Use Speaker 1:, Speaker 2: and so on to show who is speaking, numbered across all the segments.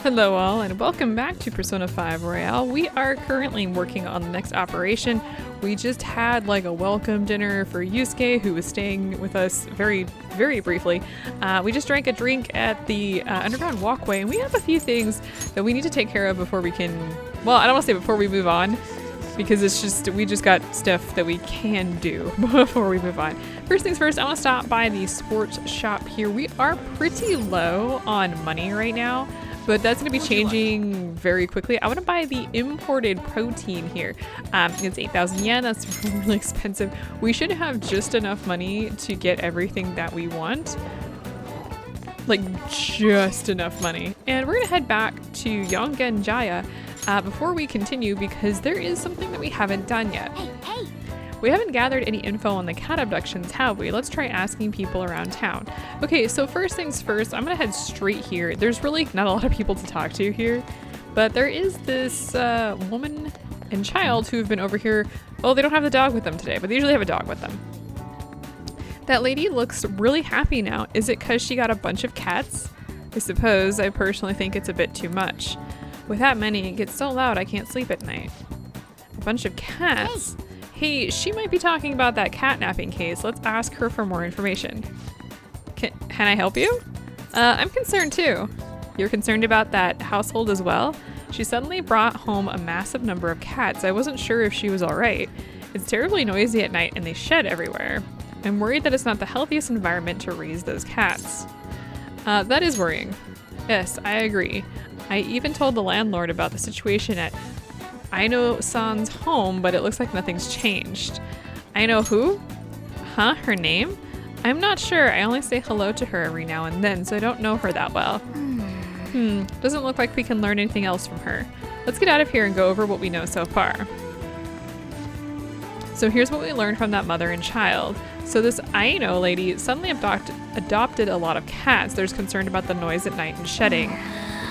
Speaker 1: Hello all, and welcome back to Persona 5 Royale. We are currently working on the next operation. We just had like a welcome dinner for Yusuke, who was staying with us very briefly. We just drank a drink at the underground walkway, and we have a few things that we need to take care of before we can, well, I don't want to say before we move on, because it's just, we just got stuff that we can do before we move on. First things first, I want to stop by the sports shop here. We are pretty low on money right now, but that's going to be changing very quickly. I want to buy the imported protein here. It's 8,000 yen. That's really expensive. We should have just enough money to get everything that we want. Like, just enough money. And we're going to head back to Yongen Jaya before we continue, because there is something that we haven't done yet.
Speaker 2: Hey.
Speaker 1: We haven't gathered any info on the cat abductions, have we? Let's try asking people around town. Okay, so first things first, I'm gonna head straight here. There's really not a lot of people to talk to here, but there is this woman and child who have been over here. Oh, they don't have the dog with them today, but they usually have a dog with them. That lady looks really happy now. Is it because she got a bunch of cats? I suppose. I personally think it's a bit too much. With that many, it gets so loud I can't sleep at night. A bunch of cats? Hey, she might be talking about that catnapping case. Let's ask her for more information. Can I help you? I'm concerned too. You're concerned about that household as well? She suddenly brought home a massive number of cats. I wasn't sure if she was alright. It's terribly noisy at night and they shed everywhere. I'm worried that it's not the healthiest environment to raise those cats. That is worrying. Yes, I agree. I even told the landlord about the situation at Aino-san's home, but it looks like nothing's changed. Aino who? Huh? Her name? I'm not sure. I only say hello to her every now and then, so I don't know her that well. Doesn't look like we can learn anything else from her. Let's get out of here and go over what we know so far. So here's what we learned from that mother and child. So this Aino lady suddenly adopted a lot of cats. There's concern about the noise at night and shedding.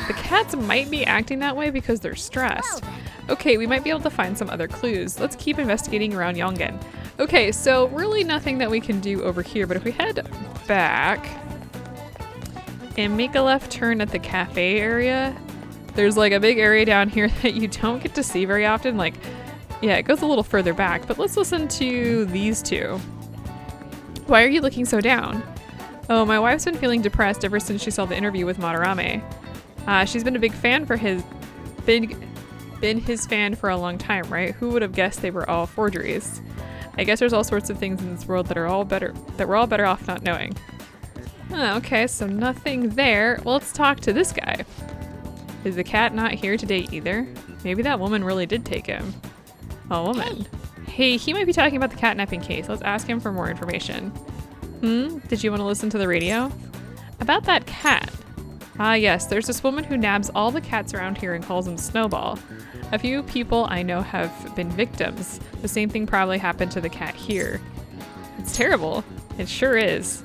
Speaker 1: The cats might be acting that way because they're stressed. Okay, we might be able to find some other clues. Let's keep investigating around Yongen. Okay, so really nothing that we can do over here, but if we head back and make a left turn at the cafe area, there's like a big area down here that you don't get to see very often. Like, yeah, it goes a little further back, but let's listen to these two. Why are you looking so down? Oh, my wife's been feeling depressed ever since she saw the interview with Madarame. She's been a big fan for been his fan for a long time, right? Who would have guessed they were all forgeries? I guess there's all sorts of things in this world that we're all better off not knowing. Okay, so nothing there. Well, let's talk to this guy. Is the cat not here today either? Maybe that woman really did take him. A woman. Hey, he might be talking about the catnapping case. Let's ask him for more information. Did you want to listen to the radio? About that cat. Yes, there's this woman who nabs all the cats around here and calls them Snowball. A few people I know have been victims. The same thing probably happened to the cat here. It's terrible. It sure is.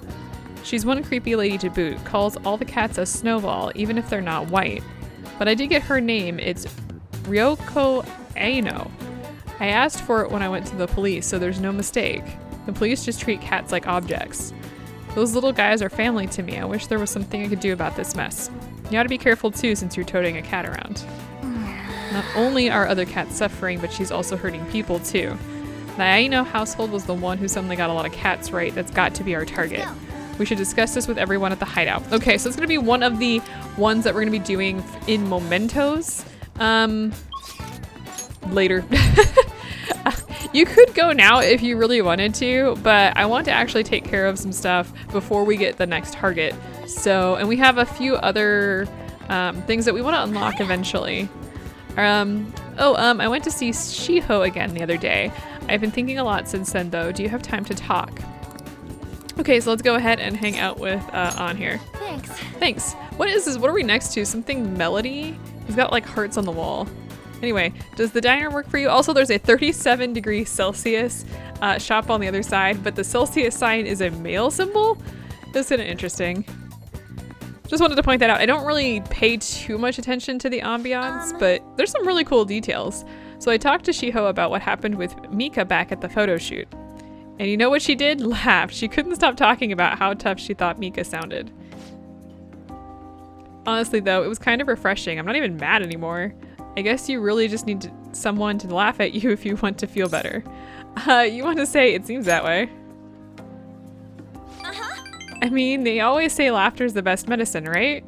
Speaker 1: She's one creepy lady to boot, calls all the cats a Snowball, even if they're not white. But I did get her name. It's Ryoko Aino. I asked for it when I went to the police, so there's no mistake. The police just treat cats like objects. Those little guys are family to me. I wish there was something I could do about this mess. You ought to be careful too, since you're toting a cat around. Not only are other cats suffering, but she's also hurting people too. The Aino household was the one who suddenly got a lot of cats right. That's got to be our target. We should discuss this with everyone at the hideout. Okay, so it's going to be one of the ones that we're going to be doing in mementos. Later. You could go now if you really wanted to, but I want to actually take care of some stuff before we get the next target. So, and we have a few other things that we want to unlock eventually. I went to see Shiho again the other day. I've been thinking a lot since then though. Do you have time to talk? Okay, so let's go ahead and hang out with On here. Thanks. What is this? What are we next to? Something Melody? He's got like hearts on the wall. Anyway, does the diner work for you? Also, there's a 37 degrees Celsius shop on the other side, but the Celsius sign is a male symbol. That's kind of interesting. Just wanted to point that out. I don't really pay too much attention to the ambiance, but there's some really cool details. So I talked to Shiho about what happened with Mika back at the photo shoot. And you know what she did? Laughed. She couldn't stop talking about how tough she thought Mika sounded. Honestly though, it was kind of refreshing. I'm not even mad anymore. I guess you really just need someone to laugh at you if you want to feel better. You want to say it seems that way. I mean, they always say laughter is the best medicine, right?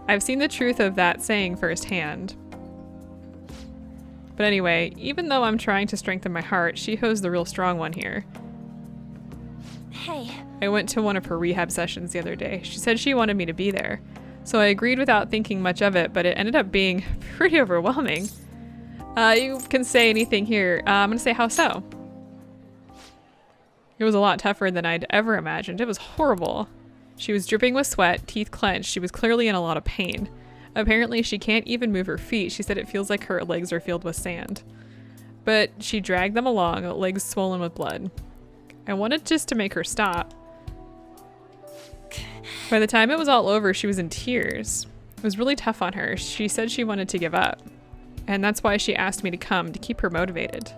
Speaker 1: I've seen the truth of that saying firsthand. But anyway, even though I'm trying to strengthen my heart, Shiho's the real strong one here.
Speaker 2: Hey.
Speaker 1: I went to one of her rehab sessions the other day. She said she wanted me to be there. So I agreed without thinking much of it, but it ended up being pretty overwhelming. You can say anything here. I'm gonna say how so? It was a lot tougher than I'd ever imagined. It was horrible. She was dripping with sweat, teeth clenched. She was clearly in a lot of pain. Apparently she can't even move her feet. She said it feels like her legs are filled with sand. But she dragged them along, legs swollen with blood. I wanted just to make her stop. By the time it was all over, she was in tears. It was really tough on her. She said she wanted to give up. And that's why she asked me to come, to keep her motivated.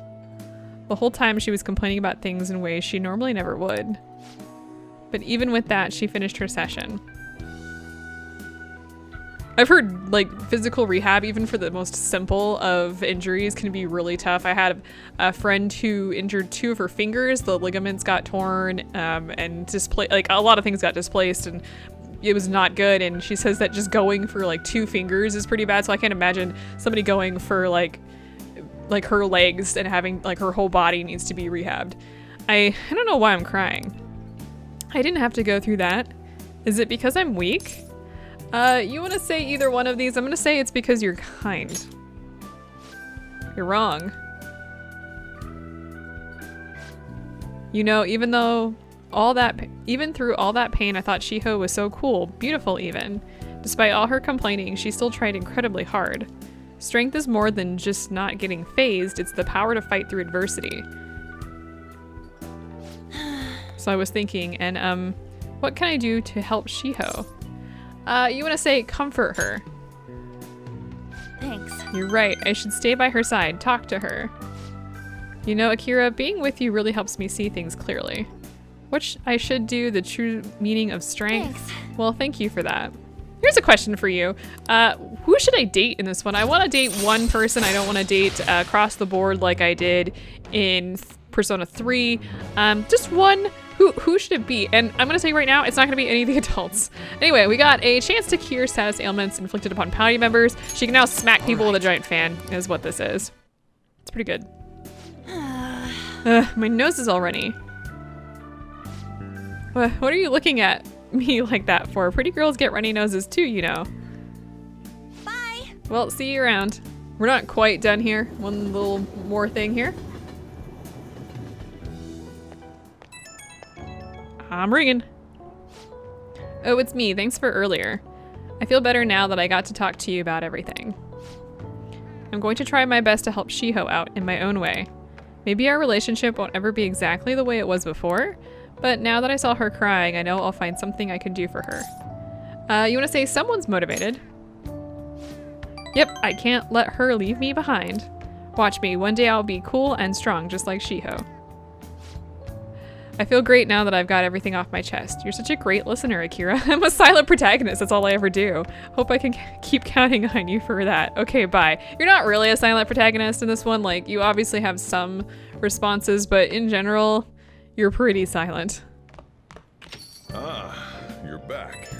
Speaker 1: The whole time she was complaining about things in ways she normally never would. But even with that, she finished her session. I've heard like physical rehab, even for the most simple of injuries, can be really tough. I had a friend who injured 2 of her fingers. The ligaments got torn and displaced, like a lot of things got displaced, and it was not good. And she says that just going for like 2 fingers is pretty bad. So I can't imagine somebody going for like her legs and having like her whole body needs to be rehabbed. I don't know why I'm crying. I didn't have to go through that. Is it because I'm weak? You want to say either one of these? I'm going to say it's because you're kind. You're wrong. You know, even through all that pain, I thought Shiho was so cool, beautiful even. Despite all her complaining, she still tried incredibly hard. Strength is more than just not getting phased, it's the power to fight through adversity. So I was thinking, and what can I do to help Shiho? You want to say comfort her.
Speaker 2: Thanks.
Speaker 1: You're right, I should stay by her side, talk to her. You know, Akira, being with you really helps me see things clearly. What I should do, the true meaning of strength?
Speaker 2: Thanks.
Speaker 1: Well, thank you for that. Here's a question for you. Who should I date in this one? I want to date one person. I don't want to date across the board like I did in Persona 3. Just one. Who should it be? And I'm going to say right now, it's not going to be any of the adults. Anyway, we got a chance to cure status ailments inflicted upon party members. She can now smack people with a giant fan, is what this is. It's pretty good. My nose is all runny. What are you looking at me like that for? Pretty girls get runny noses too, you know.
Speaker 2: Bye.
Speaker 1: Well, see you around. We're not quite done here. One little more thing here. I'm ringing. Oh, it's me. Thanks for earlier. I feel better now that I got to talk to you about everything. I'm going to try my best to help Shiho out in my own way. Maybe our relationship won't ever be exactly the way it was before, but now that I saw her crying, I know I'll find something I can do for her. You want to say someone's motivated? Yep, I can't let her leave me behind. Watch me. One day I'll be cool and strong, just like Shiho. I feel great now that I've got everything off my chest. You're such a great listener, Akira. I'm a silent protagonist. That's all I ever do. Hope I can keep counting on you for that. Okay, bye. You're not really a silent protagonist in this one. Like, you obviously have some responses, but in general, you're pretty silent.
Speaker 3: Ah, you're back.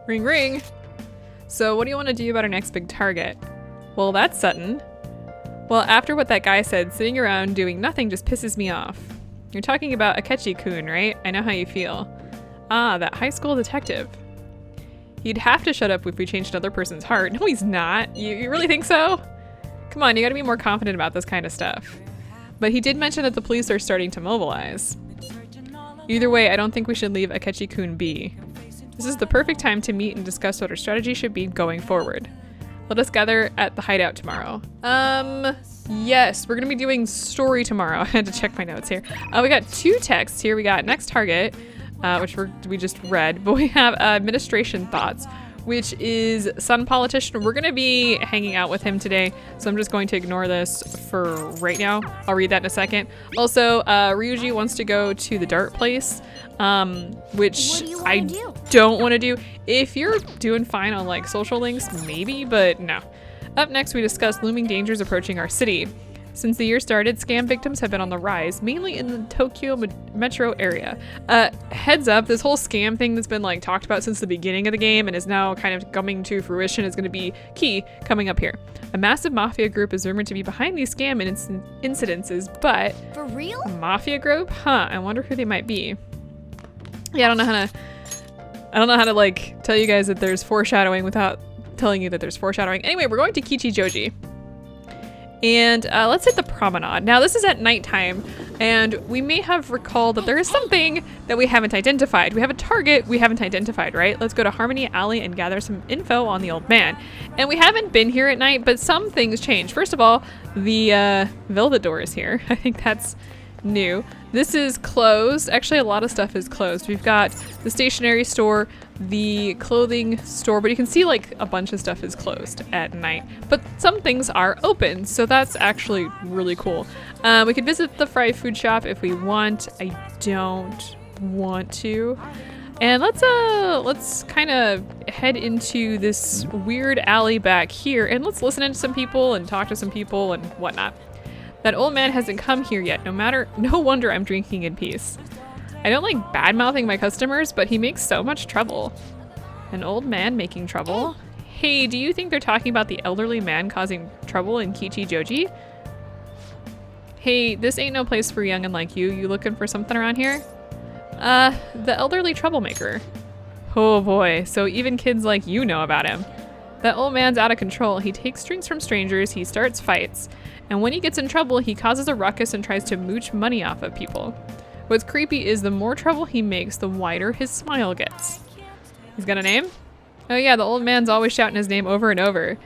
Speaker 1: Ring, ring. So what do you want to do about our next big target? Well, that's Sutton. Well, after what that guy said, sitting around doing nothing just pisses me off. You're talking about Akechi-kun, right? I know how you feel. Ah, that high school detective. He'd have to shut up if we changed another person's heart. No, he's not. You really think so? Come on, you gotta be more confident about this kind of stuff. But he did mention that the police are starting to mobilize. Either way, I don't think we should leave Akechi-kun be. This is the perfect time to meet and discuss what our strategy should be going forward. Let us gather at the hideout tomorrow. Yes, we're gonna be doing story tomorrow. I had to check my notes here. We got 2 texts here. We got next target, which we just read, but we have administration thoughts. which is Sun Politician. We're going to be hanging out with him today, so I'm just going to ignore this for right now. I'll read that in a second. Also, Ryuji wants to go to the dart place, which I don't want to do. If you're doing fine on like social links, maybe, but no. Up next, we discuss looming dangers approaching our city. Since the year started, scam victims have been on the rise, mainly in the Tokyo metro area. Heads up, this whole scam thing that's been like talked about since the beginning of the game and is now kind of coming to fruition is going to be key coming up here. A massive mafia group is rumored to be behind these scam incidences, but...
Speaker 2: For real?
Speaker 1: A mafia group? Huh, I wonder who they might be. Yeah, I don't know how to like tell you guys that there's foreshadowing without telling you that there's foreshadowing. Anyway, we're going to Kichijoji. And let's hit the promenade. Now this is at nighttime, and we may have recalled that there is something that we haven't identified. We have a target we haven't identified, right? Let's go to Harmony Alley and gather some info on the old man. And we haven't been here at night, but some things change. First of all, the velvet door is here. I think that's new. This is closed. Actually, a lot of stuff is closed. We've got the stationery store, the clothing store, but you can see like a bunch of stuff is closed at night. But some things are open, so that's actually really cool. We could visit the fried food shop if we want. I don't want to. And let's kind of head into this weird alley back here, and let's listen to some people and talk to some people and whatnot. That old man hasn't come here yet. No wonder I'm drinking in peace. I don't like bad-mouthing my customers, but he makes so much trouble. An old man making trouble? Hey, do you think they're talking about the elderly man causing trouble in Kichijoji? Hey, this ain't no place for youngin' like you. You looking for something around here? The elderly troublemaker. Oh boy, so even kids like you know about him. That old man's out of control. He takes drinks from strangers, he starts fights. And when he gets in trouble, he causes a ruckus and tries to mooch money off of people. What's creepy is the more trouble he makes, the wider his smile gets. He's got a name? Oh yeah, the old man's always shouting his name over and over.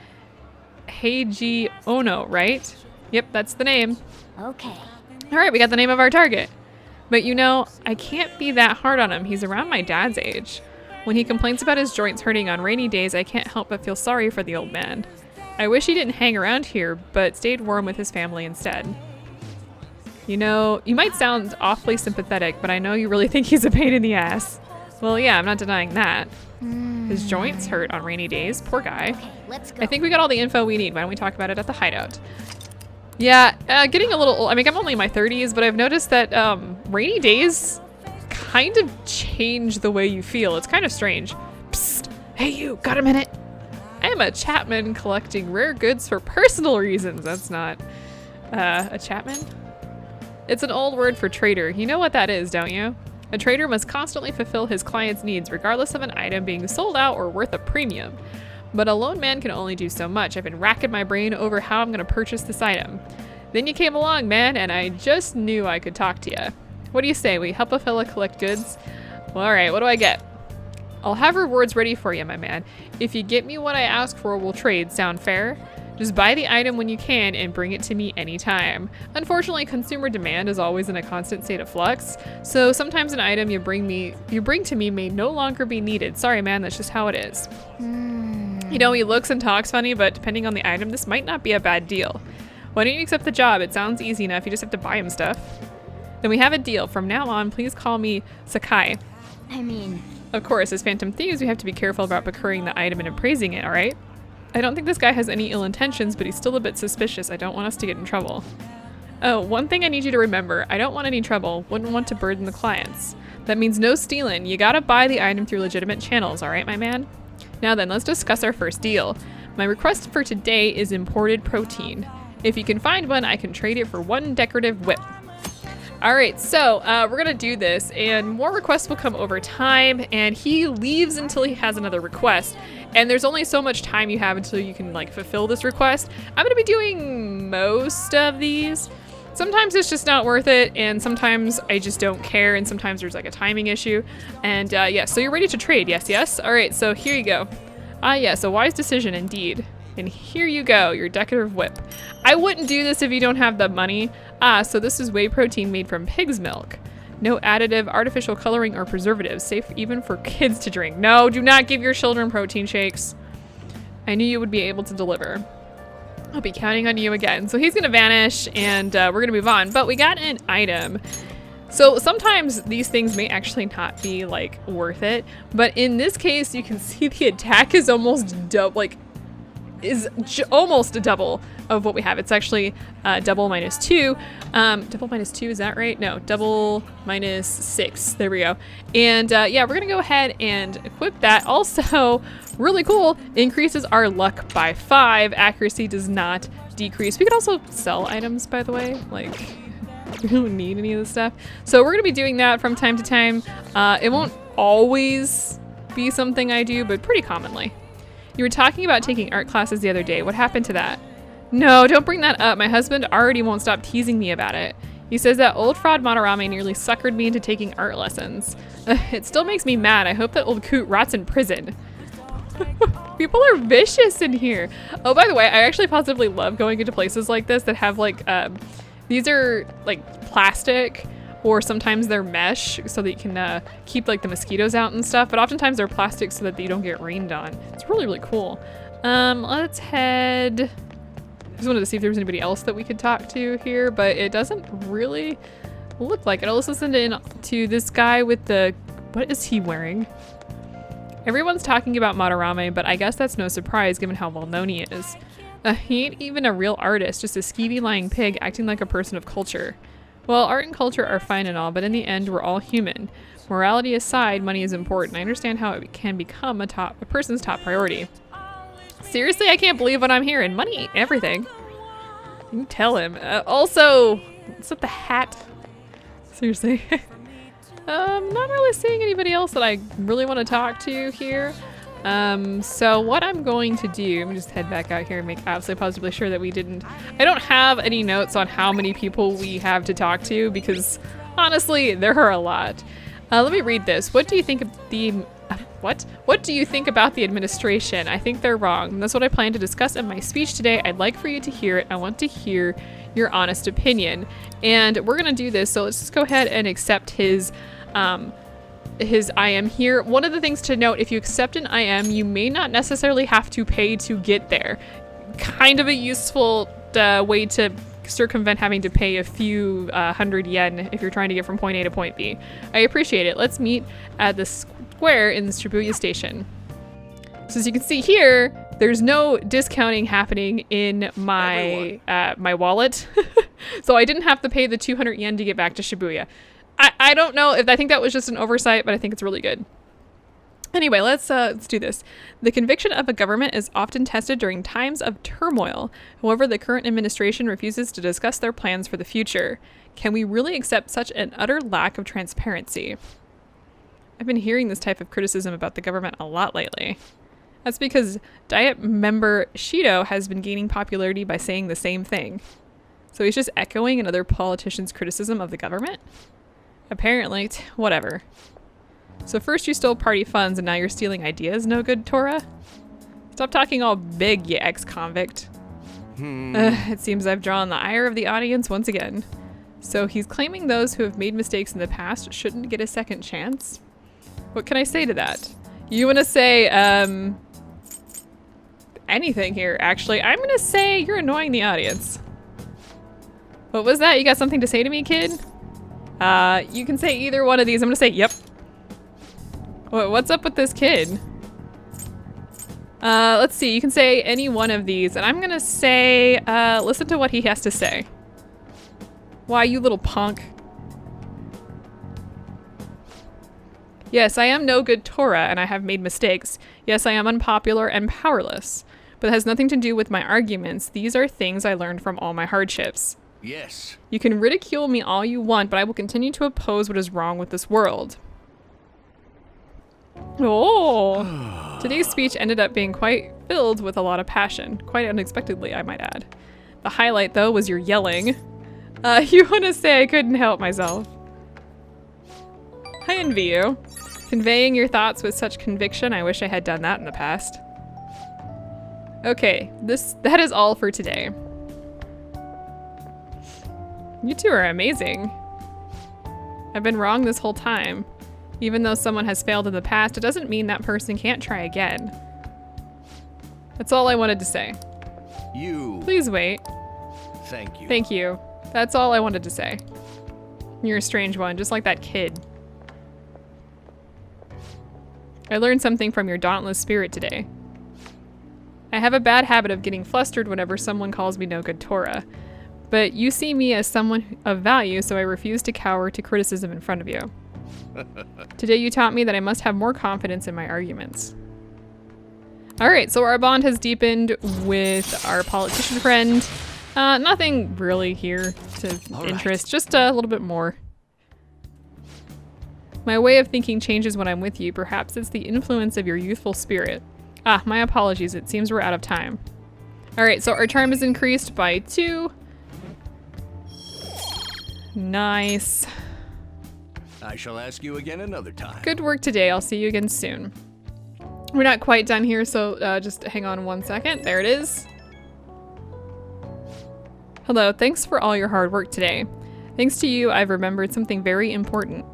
Speaker 1: Heiji Ono, right? Yep, that's the name.
Speaker 2: Okay.
Speaker 1: All right, we got the name of our target. But you know, I can't be that hard on him. He's around my dad's age. When he complains about his joints hurting on rainy days, I can't help but feel sorry for the old man. I wish he didn't hang around here, but stayed warm with his family instead. You know, you might sound awfully sympathetic, but I know you really think he's a pain in the ass. Well, yeah, I'm not denying that. His joints hurt on rainy days. Poor guy.
Speaker 2: Okay, let's go.
Speaker 1: I think we got all the info we need. Why don't we talk about it at the hideout? Yeah, getting a little old. I mean, I'm only in my 30s, but I've noticed that rainy days kind of change the way you feel. It's kind of strange. Psst. Hey, you. Got a minute? I am a Chapman collecting rare goods for personal reasons. That's not a Chapman. It's an old word for trader. You know what that is, don't you? A trader must constantly fulfill his client's needs, regardless of an item being sold out or worth a premium. But a lone man can only do so much. I've been racking my brain over how I'm going to purchase this item. Then you came along, man, and I just knew I could talk to you. What do you say? We help a fella collect goods? Well, all right, what do I get? I'll have rewards ready for you, my man. If you get me what I ask for, we'll trade. Sound fair? Just buy the item when you can and bring it to me anytime. Unfortunately, consumer demand is always in a constant state of flux, so sometimes an item you bring to me may no longer be needed. Sorry, man, that's just how it is. You know, he looks and talks funny, but depending on the item, this might not be a bad deal. Why don't you accept the job? It sounds easy enough. You just have to buy him stuff. Then we have a deal. From now on, please call me Sakai.
Speaker 2: I mean...
Speaker 1: Of course, as Phantom Thieves, we have to be careful about procuring the item and appraising it, alright? I don't think this guy has any ill intentions, but he's still a bit suspicious. I don't want us to get in trouble. Oh, one thing I need you to remember. I don't want any trouble. Wouldn't want to burden the clients. That means no stealing. You gotta buy the item through legitimate channels, alright, my man? Now then, let's discuss our first deal. My request for today is imported protein. If you can find one, I can trade it for one decorative whip. All right, so we're gonna do this, and more requests will come over time, and he leaves until he has another request. And there's only so much time you have until you can like fulfill this request. I'm gonna be doing most of these. Sometimes it's just not worth it, and sometimes I just don't care, and sometimes there's like a timing issue. And yeah, so you're ready to trade, yes? All right, so here you go. Ah yes, a wise decision indeed. And here you go, your decorative whip. I wouldn't do this if you don't have the money. Ah, so this is whey protein made from pig's milk. No additive, artificial coloring, or preservatives. Safe even for kids to drink. No, do not give your children protein shakes. I knew you would be able to deliver. I'll be counting on you again. So he's gonna vanish and we're gonna move on. But we got an item. So sometimes these things may actually not be like worth it. But in this case, you can see the attack is almost almost a double of what we have. It's actually double minus 2. Double minus 2, is that right? No, double minus 6. There we go. And yeah, we're gonna go ahead and equip that. Also, really cool, increases our luck by 5. Accuracy does not decrease. We could also sell items, by the way. Like, we don't need any of this stuff. So we're gonna be doing that from time to time. It won't always be something I do, but pretty commonly. You were talking about taking art classes the other day. What happened to that? No, don't bring that up. My husband already won't stop teasing me about it. He says that old fraud Madarame nearly suckered me into taking art lessons. It still makes me mad. I hope that old coot rots in prison. People are vicious in here. Oh, by the way, I actually positively love going into places like this that have like, these are like plastic, or sometimes they're mesh so that you can keep like the mosquitoes out and stuff, but oftentimes they're plastic so that you don't get rained on. It's really, really cool. Let's head... I just wanted to see if there was anybody else that we could talk to here, but it doesn't really look like it. Let's listen to this guy with the... What is he wearing? Everyone's talking about Madarame, but I guess that's no surprise given how well known he is. He ain't even a real artist, just a skeevy lying pig acting like a person of culture. Well, art and culture are fine and all, but in the end, we're all human. Morality aside, money is important. I understand how it can become a person's top priority. Seriously, I can't believe what I'm hearing. Money ain't everything. You can tell him. Also, what's up the hat? Seriously. Not really seeing anybody else that I really want to talk to here. So what I'm going to do, let me just head back out here and make absolutely positively sure that I don't have any notes on how many people we have to talk to because honestly, there are a lot. Let me read this. What do you think of the, What do you think about the administration? I think they're wrong. And that's what I plan to discuss in my speech today. I'd like for you to hear it. I want to hear your honest opinion. And we're gonna do this. So let's just go ahead and accept his IM here. One of the things to note, if you accept an IM, you may not necessarily have to pay to get there. Kind of a useful way to circumvent having to pay a few 100 yen if you're trying to get from point A to point B. I appreciate it. Let's meet at the square in the Shibuya station. So as you can see here, there's no discounting happening in my my wallet. So I didn't have to pay the 200 yen to get back to Shibuya. I don't know if I think that was just an oversight, but I think it's really good. Anyway, let's do this. The conviction of a government is often tested during times of turmoil. However, the current administration refuses to discuss their plans for the future. Can we really accept such an utter lack of transparency? I've been hearing this type of criticism about the government a lot lately. That's because Diet member Shido has been gaining popularity by saying the same thing. So he's just echoing another politician's criticism of the government? Apparently, whatever. So first you stole party funds and now you're stealing ideas, no good, Tora? Stop talking all big, you ex-convict. It seems I've drawn the ire of the audience once again. So he's claiming those who have made mistakes in the past shouldn't get a second chance? What can I say to that? You want to say, anything here, actually. I'm going to say you're annoying the audience. What was that? You got something to say to me, kid? You can say either one of these. I'm gonna say, yep. What's up with this kid? Let's see. You can say any one of these. And I'm gonna say, listen to what he has to say. Why, you little punk. Yes, I am no good Tora, and I have made mistakes. Yes, I am unpopular and powerless. But it has nothing to do with my arguments. These are things I learned from all my hardships.
Speaker 3: Yes.
Speaker 1: You can ridicule me all you want, but I will continue to oppose what is wrong with this world. Oh. Today's speech ended up being quite filled with a lot of passion. Quite unexpectedly, I might add. The highlight, though, was your yelling. You want to say I couldn't help myself. I envy you. Conveying your thoughts with such conviction, I wish I had done that in the past. Okay, that is all for today. You two are amazing. I've been wrong this whole time. Even though someone has failed in the past, it doesn't mean that person can't try again. That's all I wanted to say. Please wait.
Speaker 3: Thank you.
Speaker 1: Thank you. That's all I wanted to say. You're a strange one, just like that kid. I learned something from your dauntless spirit today. I have a bad habit of getting flustered whenever someone calls me no good Torah. But you see me as someone of value, so I refuse to cower to criticism in front of you. Today you taught me that I must have more confidence in my arguments. Alright, so our bond has deepened with our politician friend. Nothing really here to interest, just a little bit more. My way of thinking changes when I'm with you. Perhaps it's the influence of your youthful spirit. Ah, my apologies. It seems we're out of time. Alright, so our charm is increased by 2. Nice.
Speaker 3: I shall ask you again another time.
Speaker 1: Good work today. I'll see you again soon. We're not quite done here, so just hang on 1 second. There it is. Hello, thanks for all your hard work today. Thanks to you, I've remembered something very important.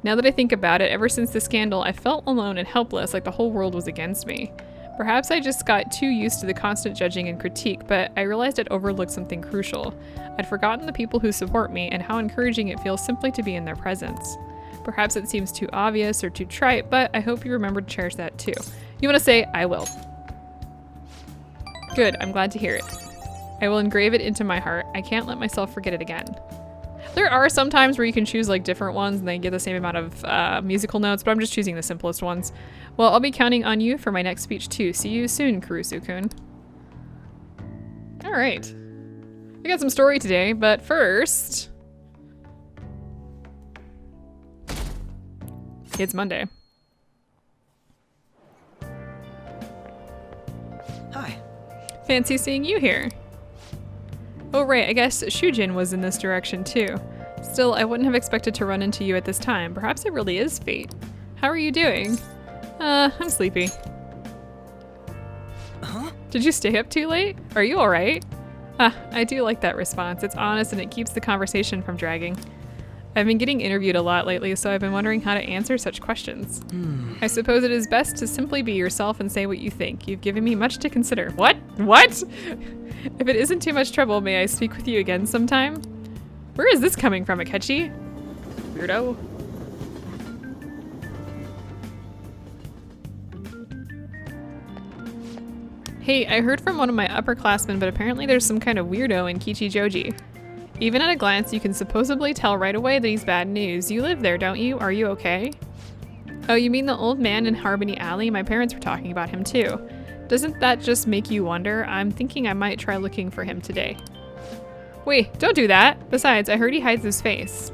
Speaker 1: Now that I think about it, ever since the scandal, I felt alone and helpless, like the whole world was against me. Perhaps I just got too used to the constant judging and critique, but I realized I'd overlooked something crucial. I'd forgotten the people who support me and how encouraging it feels simply to be in their presence. Perhaps it seems too obvious or too trite, but I hope you remember to cherish that too. You want to say, I will. Good, I'm glad to hear it. I will engrave it into my heart. I can't let myself forget it again. There are some times where you can choose like different ones and they get the same amount of musical notes, but I'm just choosing the simplest ones. Well, I'll be counting on you for my next speech too. See you soon, Kurusu-kun. All right. We got some story today, but first... It's Monday.
Speaker 4: Hi.
Speaker 1: Fancy seeing you here. Oh right, I guess Shujin was in this direction too. Still, I wouldn't have expected to run into you at this time. Perhaps it really is fate. How are you doing? I'm sleepy.
Speaker 4: Huh?
Speaker 1: Did you stay up too late? Are you alright? I do like that response. It's honest and it keeps the conversation from dragging. I've been getting interviewed a lot lately, so I've been wondering how to answer such questions. I suppose it is best to simply be yourself and say what you think. You've given me much to consider. What? What? If it isn't too much trouble, may I speak with you again sometime? Where is this coming from, Akechi? Weirdo. Hey, I heard from one of my upperclassmen, but apparently there's some kind of weirdo in Kichijoji. Even at a glance, you can supposedly tell right away that he's bad news. You live there, don't you? Are you okay? Oh, you mean the old man in Harmony Alley? My parents were talking about him too. Doesn't that just make you wonder? I'm thinking I might try looking for him today. Wait, don't do that! Besides, I heard he hides his face.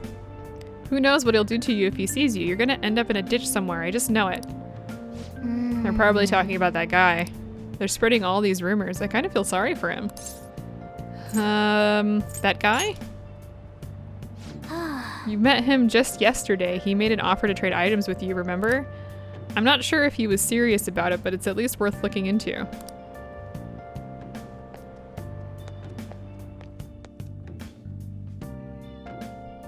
Speaker 1: Who knows what he'll do to you if he sees you? You're gonna end up in a ditch somewhere, I just know it. They're probably talking about that guy. They're spreading all these rumors. I kind of feel sorry for him. That guy? You met him just yesterday. He made an offer to trade items with you, remember? I'm not sure if he was serious about it, but it's at least worth looking into.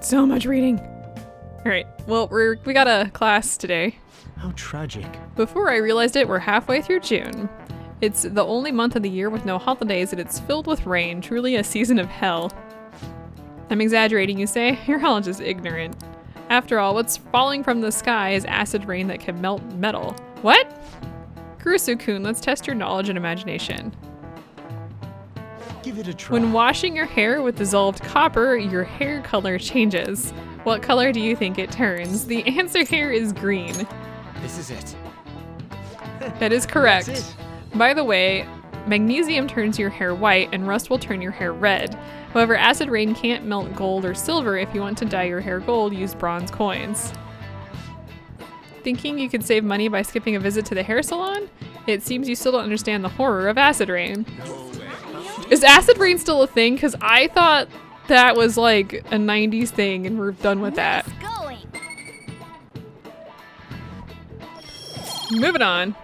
Speaker 1: So much reading. All right, well, we got a class today.
Speaker 4: How tragic.
Speaker 1: Before I realized it, we're halfway through June. It's the only month of the year with no holidays and it's filled with rain, truly a season of hell. I'm exaggerating, you say? You're all just ignorant. After all, what's falling from the sky is acid rain that can melt metal. What? Kurusu-kun, let's test your knowledge and imagination.
Speaker 4: Give it a try.
Speaker 1: When washing your hair with dissolved copper, your hair color changes. What color do you think it turns? The answer here is green.
Speaker 4: This is it.
Speaker 1: That is correct.
Speaker 4: That's it.
Speaker 1: By the way, magnesium turns your hair white and rust will turn your hair red. However, acid rain can't melt gold or silver. If you want to dye your hair gold, use bronze coins. Thinking you could save money by skipping a visit to the hair salon? It seems you still don't understand the horror of acid rain. Is acid rain still a thing? Because I thought that was like a 90s thing and we're done with that.
Speaker 2: Going.
Speaker 1: Moving on.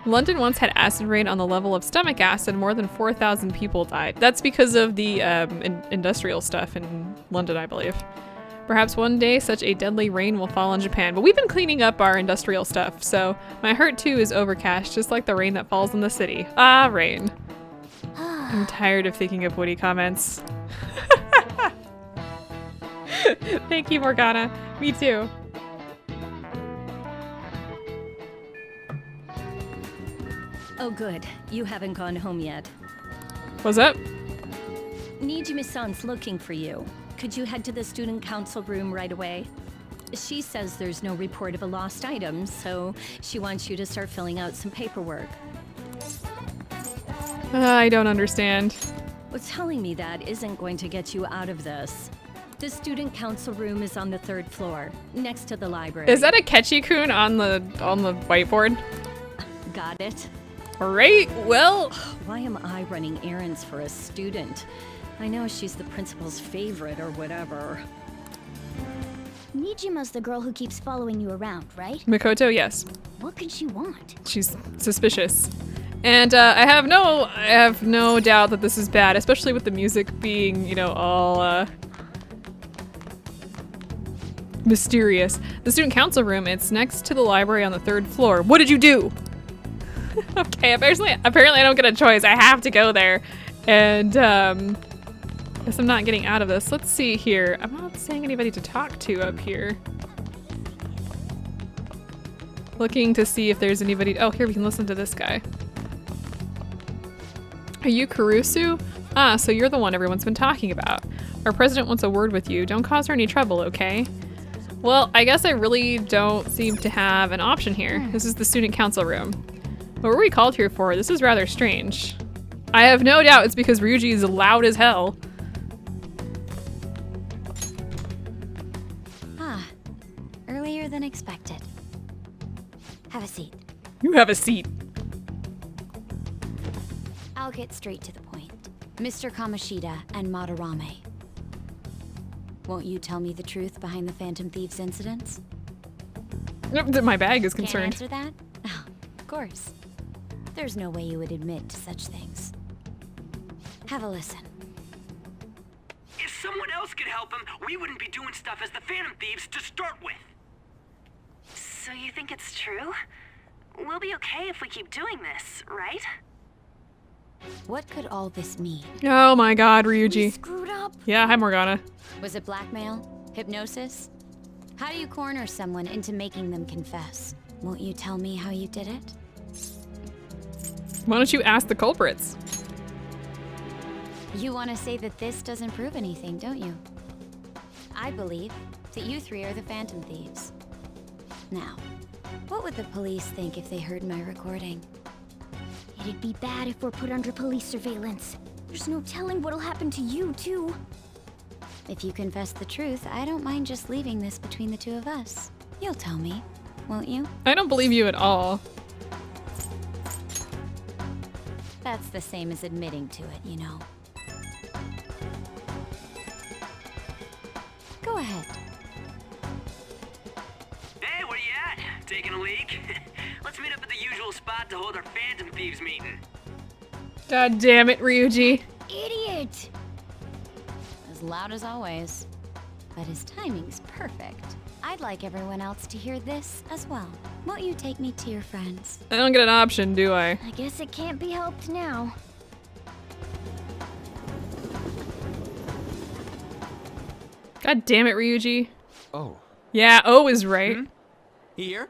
Speaker 1: London once had acid rain on the level of stomach acid. More than 4,000 people died. That's because of the industrial stuff in London, I believe. Perhaps one day such a deadly rain will fall on Japan. But we've been cleaning up our industrial stuff, so my heart too is overcast, just like the rain that falls in the city. Ah, rain. I'm tired of thinking of witty comments. Thank you, Morgana. Me too.
Speaker 5: Oh, good. You haven't gone home yet.
Speaker 1: What's up?
Speaker 5: Nijimi-san's looking for you. Could you head to the student council room right away? She says there's no report of a lost item, so she wants you to start filling out some paperwork.
Speaker 1: I don't understand.
Speaker 5: Well, telling me that isn't going to get you out of this. The student council room is on the 3rd floor, next to the library.
Speaker 1: Is that a Ketchi-kun on the whiteboard?
Speaker 5: Got it?
Speaker 1: Alright, well...
Speaker 5: Why am I running errands for a student? I know she's the principal's favorite or whatever.
Speaker 2: Nijima's the girl who keeps following you around, right?
Speaker 1: Mikoto, yes.
Speaker 2: What could she want?
Speaker 1: She's suspicious. And I have no doubt that this is bad, especially with the music being, you know, all mysterious. The student council room, it's next to the library on the 3rd floor. What did you do? Okay, apparently I don't get a choice. I have to go there. And guess I'm not getting out of this. Let's see here. I'm not seeing anybody to talk to up here. Looking to see if there's anybody. Oh, here we can listen to this guy. Are you Kurusu? Ah, so you're the one everyone's been talking about. Our president wants a word with you. Don't cause her any trouble, okay? Well, I guess I really don't seem to have an option here. This is the student council room. What were we called here for? This is rather strange. I have no doubt it's because Ryuji is loud as hell.
Speaker 2: Ah, earlier than expected. Have a seat.
Speaker 1: You have a seat.
Speaker 2: I'll get straight to the point. Mr. Kamoshida and Madarame. Won't you tell me the truth behind the Phantom Thieves incidents?
Speaker 1: My bag is concerned.
Speaker 2: Can't answer that? Oh, of course. There's no way you would admit to such things. Have a listen.
Speaker 6: If someone else could help him, we wouldn't be doing stuff as the Phantom Thieves to start with.
Speaker 7: So you think it's true? We'll be okay if we keep doing this, right?
Speaker 2: What could all this mean?
Speaker 1: Oh my god, Ryuji.
Speaker 2: Screwed up.
Speaker 1: Yeah, hi Morgana.
Speaker 2: Was it blackmail? Hypnosis? How do you corner someone into making them confess? Won't you tell me how you did it?
Speaker 1: Why don't you ask the culprits?
Speaker 2: You want to say that this doesn't prove anything, don't you? I believe that you three are the Phantom Thieves. Now, what would the police think if they heard my recording? It'd be bad if we're put under police surveillance. There's no telling what'll happen to you, too. If you confess the truth, I don't mind just leaving this between the two of us. You'll tell me, won't you?
Speaker 1: I don't believe you at all.
Speaker 2: That's the same as admitting to it, you know. Go ahead.
Speaker 6: Hey, where you at? Taking a leak? Let's meet up at the usual spot to hold our Phantom Thieves meeting.
Speaker 1: God damn it, Ryuji.
Speaker 2: Idiot! As loud as always. But his timing's perfect. I'd like everyone else to hear this as well. Won't you take me to your friends?
Speaker 1: I don't get an option, do I?
Speaker 2: I guess it can't be helped now.
Speaker 1: God damn it, Ryuji.
Speaker 4: Oh,
Speaker 1: Yeah, O is right.
Speaker 3: Here?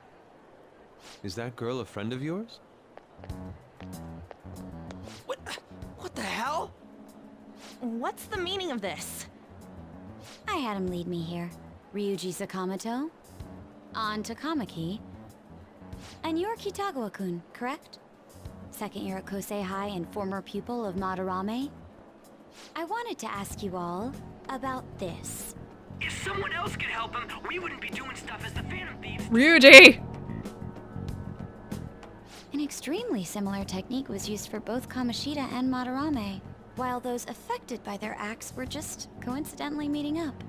Speaker 4: is that girl a friend of yours?
Speaker 3: What the hell?
Speaker 7: What's the meaning of this?
Speaker 2: I had him lead me here. Ryuji Sakamoto. On to Kamaki. And you're Kitagawa-kun, correct? Second year at Kosei High and former pupil of Madarame. I wanted to ask you all about this.
Speaker 6: If someone else could help him, we wouldn't be doing stuff as the Phantom Thieves.
Speaker 1: Ryuji!
Speaker 2: An extremely similar technique was used for both Kamoshida and Madarame, while those affected by their acts were just coincidentally meeting up.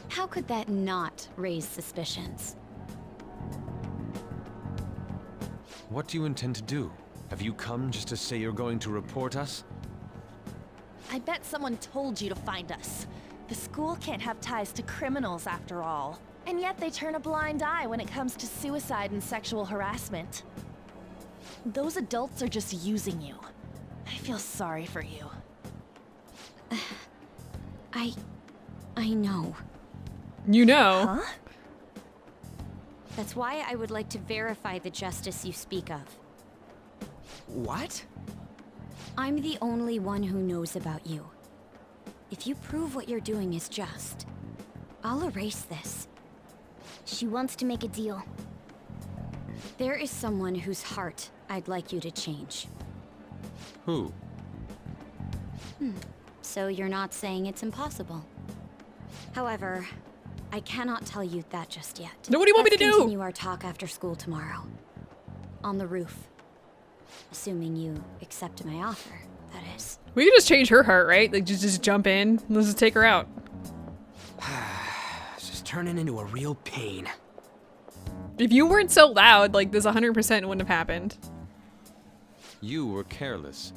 Speaker 2: How could that not raise suspicions?
Speaker 4: What do you intend to do? Have you come just to say you're going to report us?
Speaker 8: I bet someone told you to find us. The school can't have ties to criminals after all. And yet they turn a blind eye when it comes to suicide and sexual harassment. Those adults are just using you. I feel sorry for you.
Speaker 2: I know.
Speaker 1: You know.
Speaker 8: Huh?
Speaker 2: That's why I would like to verify the justice you speak of.
Speaker 6: What?
Speaker 2: I'm the only one who knows about you. If you prove what you're doing is just, I'll erase this.
Speaker 9: She wants to make a deal.
Speaker 2: There is someone whose heart I'd like you to change.
Speaker 4: Who?
Speaker 2: So you're not saying it's impossible. However, I cannot tell you that just yet.
Speaker 1: Then what do you want me to do?
Speaker 2: Let's continue our talk after school tomorrow. On the roof. Assuming you accept my offer, that is.
Speaker 1: We can just change her heart, right? Like, just jump in. Let's just take her out.
Speaker 6: It's just turning into a real pain.
Speaker 1: If you weren't so loud, like, this 100% wouldn't have happened.
Speaker 4: You were careless.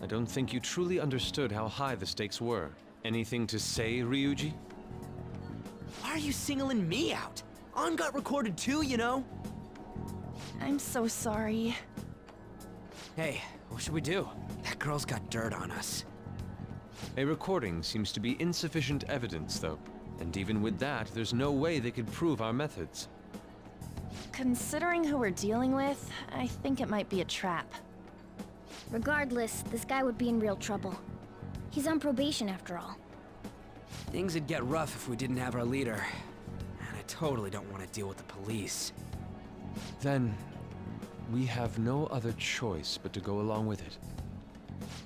Speaker 4: I don't think you truly understood how high the stakes were. Anything to say, Ryuji?
Speaker 6: Why are you singling me out? On got recorded too, you know?
Speaker 8: I'm so sorry.
Speaker 6: Hey, what should we do? That girl's got dirt on us.
Speaker 4: A recording seems to be insufficient evidence, though. And even with that, there's no way they could prove our methods.
Speaker 8: Considering who we're dealing with, I think it might be a trap.
Speaker 9: Regardless, this guy would be in real trouble. He's on probation after all.
Speaker 6: Things would get rough if we didn't have our leader. And I totally don't want to deal with the police.
Speaker 4: Then, we have no other choice but to go along with it.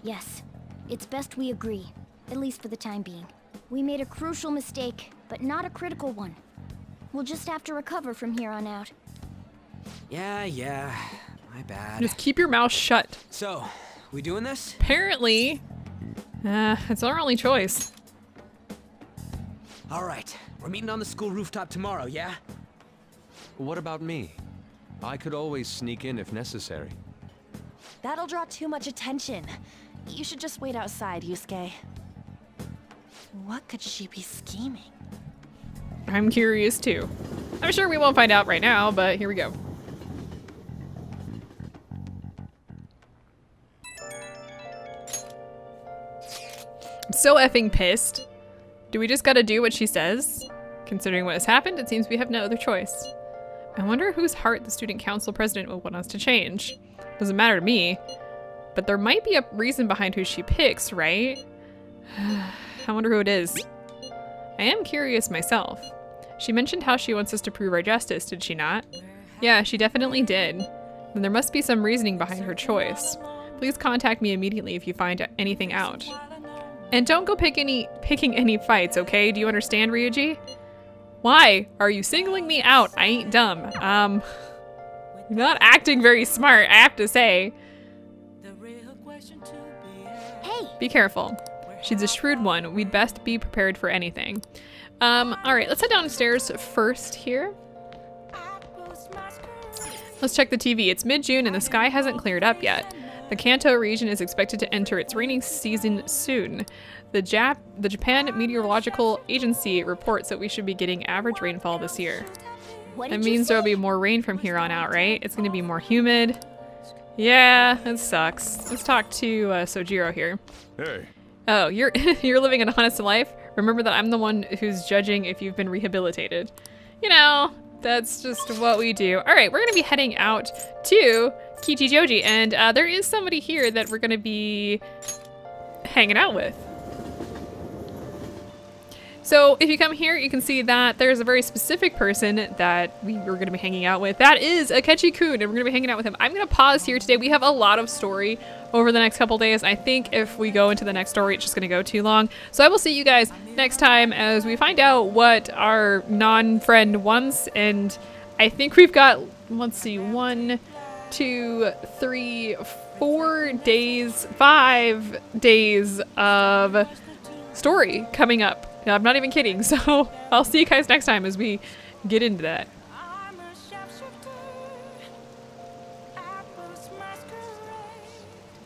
Speaker 9: Yes, it's best we agree, at least for the time being. We made a crucial mistake, but not a critical one. We'll just have to recover from here on out.
Speaker 6: Yeah, my bad.
Speaker 1: Just keep your mouth shut.
Speaker 6: So, we doing this?
Speaker 1: Apparently, it's our only choice.
Speaker 6: All right, we're meeting on the school rooftop tomorrow, yeah?
Speaker 4: What about me? I could always sneak in if necessary.
Speaker 8: That'll draw too much attention. You should just wait outside, Yusuke. What could she be scheming?
Speaker 1: I'm curious too. I'm sure we won't find out right now, but here we go. I'm so effing pissed. Do we just gotta do what she says? Considering what has happened, it seems we have no other choice. I wonder whose heart the student council president would want us to change. Doesn't matter to me, but there might be a reason behind who she picks, right? I wonder who it is. I am curious myself. She mentioned how she wants us to prove our justice, did she not? Yeah, she definitely did. Then there must be some reasoning behind her choice. Please contact me immediately if you find anything out. And don't go picking any fights, okay? Do you understand, Ryuji? Why are you singling me out? I ain't dumb. You're not acting very smart, I have to say.
Speaker 9: Hey!
Speaker 1: Be careful. She's a shrewd one. We'd best be prepared for anything. Alright, let's head downstairs first here. Let's check the TV. It's mid-June and the sky hasn't cleared up yet. The Kanto region is expected to enter its rainy season soon. The Japan Meteorological Agency reports that we should be getting average rainfall this year. That means there'll be more rain from here on out, right? It's gonna be more humid. Yeah, it sucks. Let's talk to Sojiro here.
Speaker 3: Hey.
Speaker 1: Oh, you're you're living an honest life? Remember that I'm the one who's judging if you've been rehabilitated. You know, that's just what we do. All right, we're gonna be heading out to Kichijoji, and there is somebody here that we're gonna be hanging out with. So if you come here, you can see that there's a very specific person that we're going to be hanging out with. That is Akechi-kun, and we're going to be hanging out with him. I'm going to pause here today. We have a lot of story over the next couple days. I think if we go into the next story, it's just going to go too long. So I will see you guys next time as we find out what our non-friend wants. And I think we've got, let's see, 1, 2, 3, 4 days, 5 days of story coming up. I'm not even kidding. So I'll see you guys next time as we get into that.